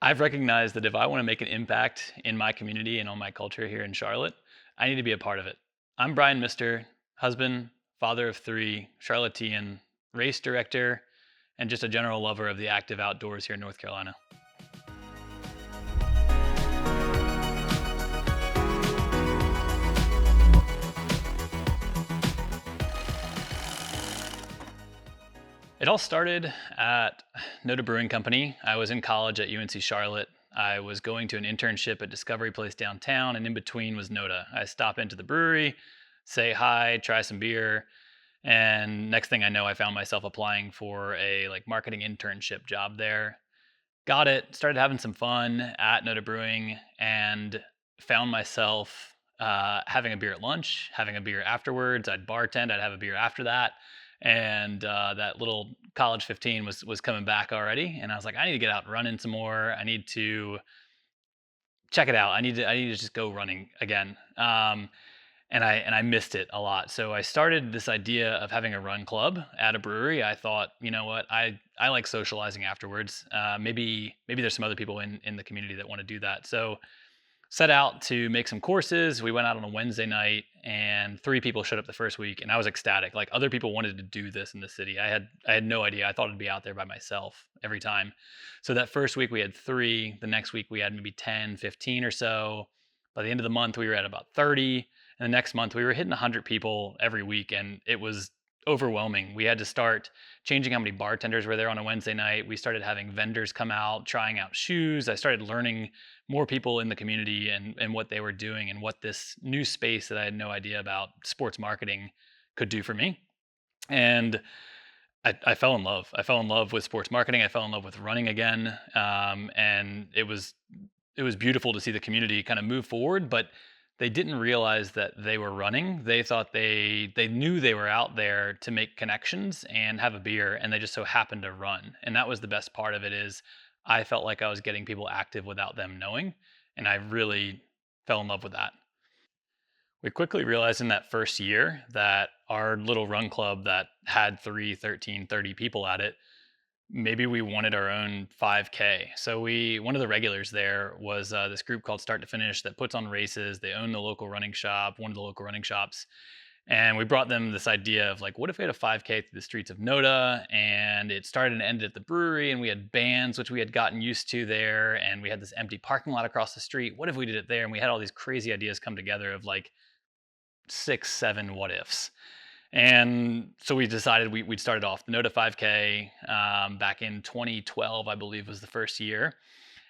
I've recognized that if I want to make an impact in my community and on my culture here in Charlotte, I need to be a part of it. I'm Brian Mister, husband, father of three, Charlottean, race director, and just a general lover of the active outdoors here in North Carolina. It all started at Noda Brewing Company. I was in college at UNC Charlotte. I was going to an internship at Discovery Place downtown, and in between was Noda. I stop into the brewery, say hi, try some beer, and next thing I know, I found myself applying for a marketing internship job there. Got it, started having some fun at Noda Brewing, and found myself having a beer at lunch, having a beer afterwards. I'd bartend, I'd have a beer after that, and that little college 15 was coming back already. And I was like, I need to get out and running some more. I need to check it out. I need to just go running again. And I missed it a lot. So I started this idea of having a run club at a brewery. I thought, you know what, I like socializing afterwards. Maybe there's some other people in the community that want to do that. So set out to make some courses. We went out on a Wednesday night, and three people showed up the first week, and I was ecstatic. Like, other people wanted to do this in the city. I had no idea. I thought I'd be out there by myself every time. So that first week we had three. The next week we had maybe 10, 15 or so. By the end of the month we were at about 30. And the next month we were hitting 100 people every week, and it was overwhelming. We had to start changing how many bartenders were there on a Wednesday night. We started having vendors come out, trying out shoes. I started learning more people in the community and what they were doing and what this new space that I had no idea about, sports marketing, could do for me. And I fell in love. I fell in love with sports marketing. I fell in love with running again. And it was beautiful to see the community kind of move forward, but they didn't realize that they were running. They thought they knew they were out there to make connections and have a beer, and they just so happened to run. And that was the best part of it, is I felt like I was getting people active without them knowing, and I really fell in love with that. We quickly realized in that first year that our little run club that had 3, 13, 30 people at it, maybe we wanted our own 5K. So one of the regulars there was this group called Start to Finish that puts on races. They own the local running shop, one of the local running shops. And we brought them this idea of, like, what if we had a 5K through the streets of Noda, and it started and ended at the brewery, and we had bands, which we had gotten used to there, and we had this empty parking lot across the street. What if we did it there? And we had all these crazy ideas come together of like 6, 7 what ifs. And so we decided we'd started off the Noda 5K back in 2012, I believe was the first year.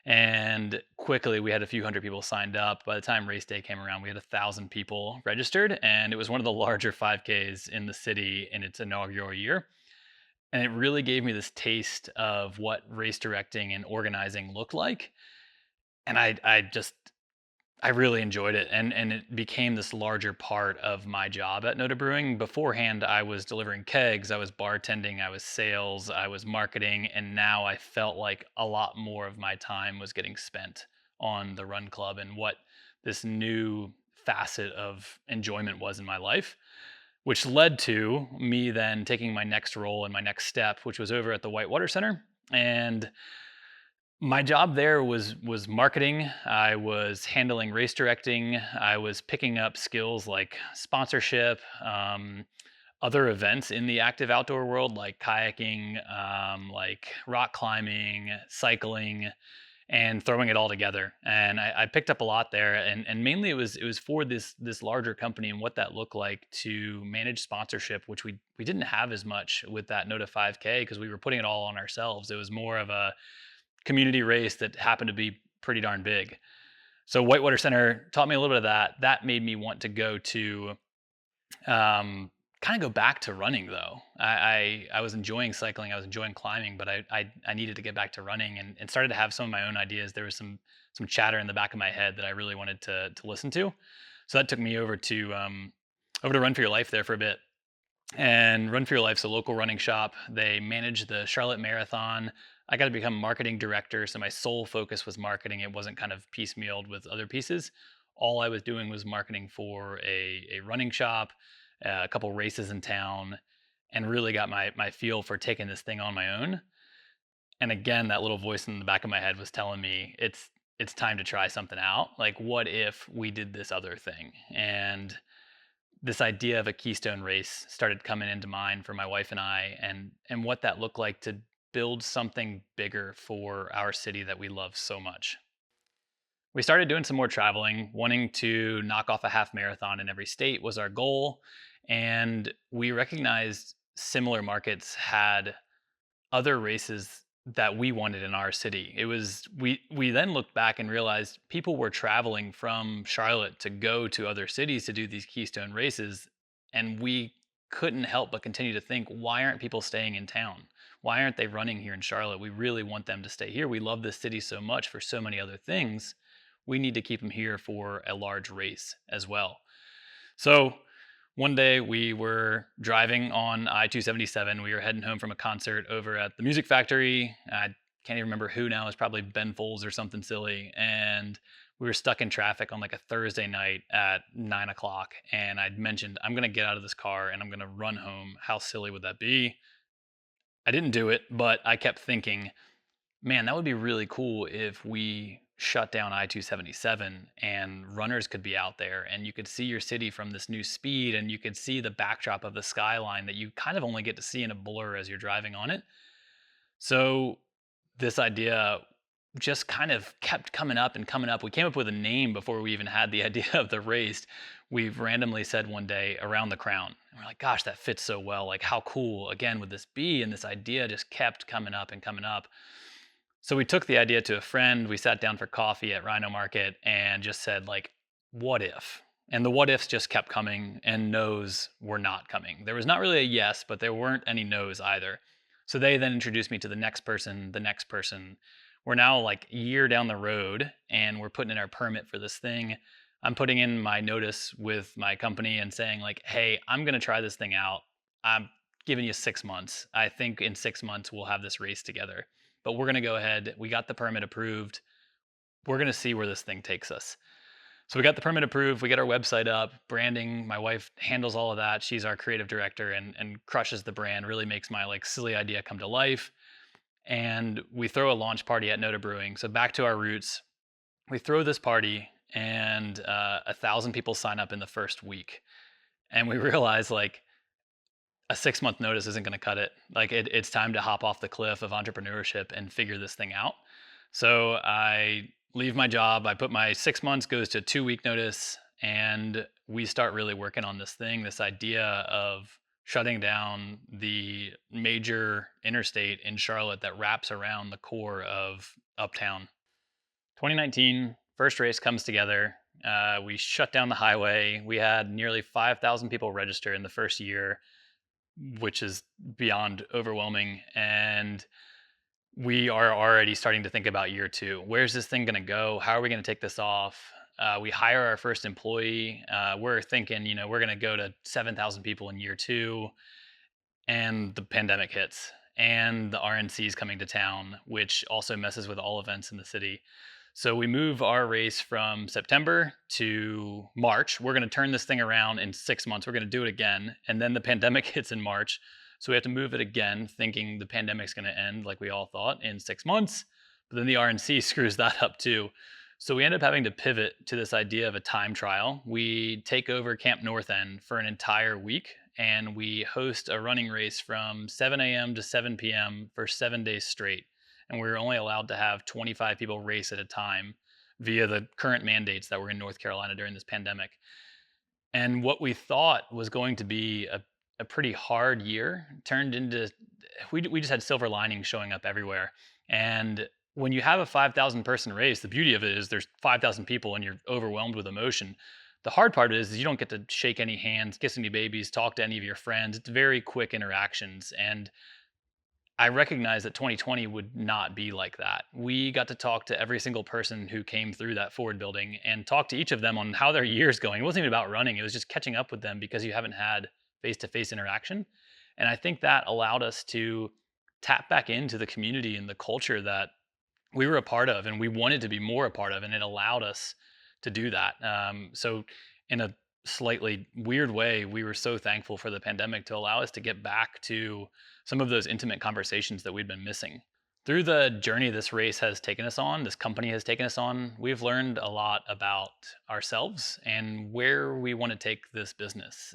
And quickly we had a few hundred people signed up. By the time race day came around, we had 1,000 people registered, and it was one of the larger 5Ks in the city in its inaugural year. And it really gave me this taste of what race directing and organizing looked like. And I really enjoyed it, and it became this larger part of my job at Noda Brewing. Beforehand, I was delivering kegs, I was bartending, I was sales, I was marketing, and now I felt like a lot more of my time was getting spent on the Run Club and what this new facet of enjoyment was in my life, which led to me then taking my next role and my next step, which was over at the Whitewater Center. And my job there was marketing. I was handling race directing. I was picking up skills like sponsorship, other events in the active outdoor world, like kayaking, like rock climbing, cycling, and throwing it all together. And I picked up a lot there. And mainly it was for this larger company and what that looked like to manage sponsorship, which we didn't have as much with that Noda 5K because we were putting it all on ourselves. It was more of a community race that happened to be pretty darn big. So Whitewater Center taught me a little bit of that. That made me want to go to kind of go back to running though. I was enjoying cycling, I was enjoying climbing, but I needed to get back to running, and started to have some of my own ideas. There was some chatter in the back of my head that I really wanted to listen to. So that took me over to Run for Your Life there for a bit. And Run for Your Life's a local running shop. They manage the Charlotte Marathon. I got to become marketing director, so my sole focus was marketing. It wasn't kind of piecemealed with other pieces. All I was doing was marketing for a running shop, a couple races in town, and really got my feel for taking this thing on my own. And again, that little voice in the back of my head was telling me it's time to try something out. Like, what if we did this other thing? And this idea of a keystone race started coming into mind for my wife and I, and what that looked like to build something bigger for our city that we love so much. We started doing some more traveling, wanting to knock off a half marathon in every state was our goal. And we recognized similar markets had other races that we wanted in our city. It was we then looked back and realized people were traveling from Charlotte to go to other cities to do these keystone races, and we couldn't help but continue to think, why aren't people staying in town? Why aren't they running here in Charlotte? We really want them to stay here. We love this city so much for so many other things. We need to keep them here for a large race as well. So one day we were driving on I-277. We were heading home from a concert over at the Music Factory. I can't even remember who now. It's probably Ben Folds or something silly. And we were stuck in traffic on like a Thursday night at 9 o'clock. And I'd mentioned, I'm going to get out of this car and I'm going to run home. How silly would that be? I didn't do it, but I kept thinking, man, that would be really cool if we shut down I-277 and runners could be out there and you could see your city from this new speed and you could see the backdrop of the skyline that you kind of only get to see in a blur as you're driving on it. So this idea just kind of kept coming up and coming up. We came up with a name before we even had the idea of the race. We've randomly said one day around the crown. And we're like, gosh, that fits so well. Like, how cool again would this be? And this idea just kept coming up and coming up. So we took the idea to a friend. We sat down for coffee at Rhino Market and just said, like, what if? And the what ifs just kept coming, and no's were not coming. There was not really a yes, but there weren't any no's either. So they then introduced me to the next person, the next person. We're now like a year down the road and we're putting in our permit for this thing. I'm putting in my notice with my company and saying, like, hey, I'm going to try this thing out. I'm giving you 6 months. I think in 6 months we'll have this race together, but we're going to go ahead. We got the permit approved. We're going to see where this thing takes us. So we got the permit approved. We get our website up, branding. My wife handles all of that. She's our creative director and crushes the brand, really makes my like silly idea come to life. And we throw a launch party at Noda Brewing. So back to our roots, we throw this party and 1,000 people sign up in the first week. And we realize like a 6 month notice isn't going to cut it. Like it's time to hop off the cliff of entrepreneurship and figure this thing out. So I leave my job. I put my 6 months goes to 2 week notice, and we start really working on this thing, this idea of shutting down the major interstate in Charlotte that wraps around the core of Uptown. 2019, first race comes together. We shut down the highway. We had nearly 5,000 people register in the first year, which is beyond overwhelming. And we are already starting to think about year two. Where's this thing going to go? How are we going to take this off? We hire our first employee. We're thinking, we're going to go to 7,000 people in year two, and the pandemic hits, and the RNC is coming to town, which also messes with all events in the city. So we move our race from September to March. We're going to turn this thing around in 6 months. We're going to do it again. And then the pandemic hits in March. So we have to move it again, thinking the pandemic's going to end, like we all thought, in 6 months. But then the RNC screws that up too. So we end up having to pivot to this idea of a time trial. We take over Camp North End for an entire week, and we host a running race from 7 a.m. to 7 p.m. for 7 days straight. And we were only allowed to have 25 people race at a time via the current mandates that were in North Carolina during this pandemic. And what we thought was going to be a pretty hard year turned into, we just had silver linings showing up everywhere. And when you have a 5,000 person race, the beauty of it is there's 5,000 people and you're overwhelmed with emotion. The hard part is you don't get to shake any hands, kiss any babies, talk to any of your friends. It's very quick interactions. And I recognize that 2020 would not be like that. We got to talk to every single person who came through that Ford building and talk to each of them on how their year's going. It wasn't even about running. It was just catching up with them because you haven't had face-to-face interaction. And I think that allowed us to tap back into the community and the culture that we were a part of and we wanted to be more a part of. And it allowed us to do that. So in a slightly weird way, we were so thankful for the pandemic to allow us to get back to some of those intimate conversations that we'd been missing. Through the journey this race has taken us on, this company has taken us on, we've learned a lot about ourselves and where we want to take this business.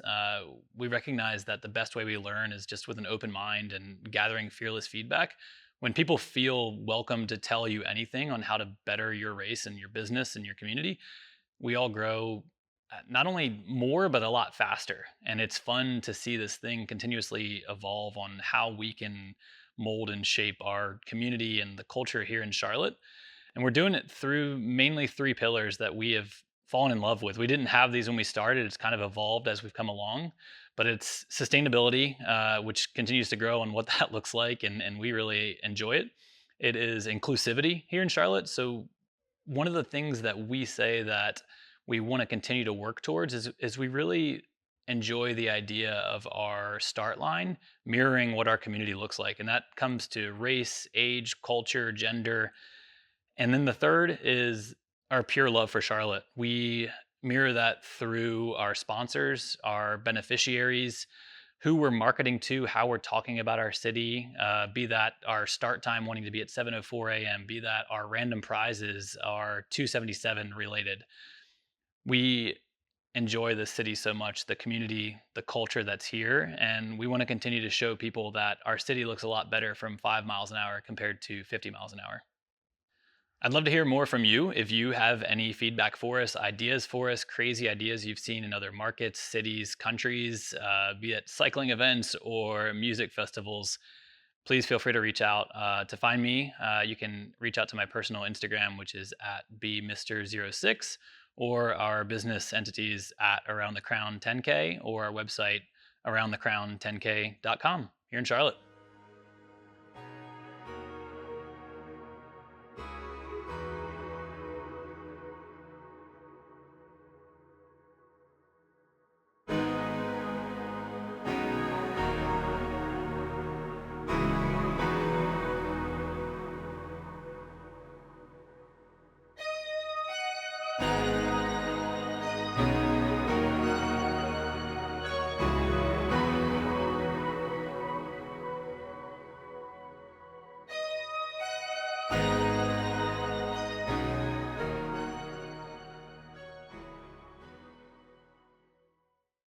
We recognize that the best way we learn is just with an open mind and gathering fearless feedback. When people feel welcome to tell you anything on how to better your race and your business and your community, we all grow not only more, but a lot faster. And it's fun to see this thing continuously evolve on how we can mold and shape our community and the culture here in Charlotte. And we're doing it through mainly three pillars that we have fallen in love with. We didn't have these when we started, it's kind of evolved as we've come along. But it's sustainability, which continues to grow on what that looks like. And we really enjoy it. It is inclusivity here in Charlotte. So one of the things that we say that we want to continue to work towards is we really enjoy the idea of our start line mirroring what our community looks like, and that comes to race, age, culture, gender. And then the third is our pure love for Charlotte. We mirror that through our sponsors, our beneficiaries, who we're marketing to, how we're talking about our city, be that our start time wanting to be at 7:04 a.m., be that our random prizes are 277 related. We enjoy the city so much, the community, the culture that's here, and we want to continue to show people that our city looks a lot better from 5 miles an hour compared to 50 miles an hour. I'd love to hear more from you. If you have any feedback for us, ideas for us, crazy ideas you've seen in other markets, cities, countries, be it cycling events or music festivals, please feel free to reach out. To find me, you can reach out to my personal Instagram, which is at bmr06, or our business entities at Around the Crown 10K, or our website aroundthecrown10k.com here in Charlotte.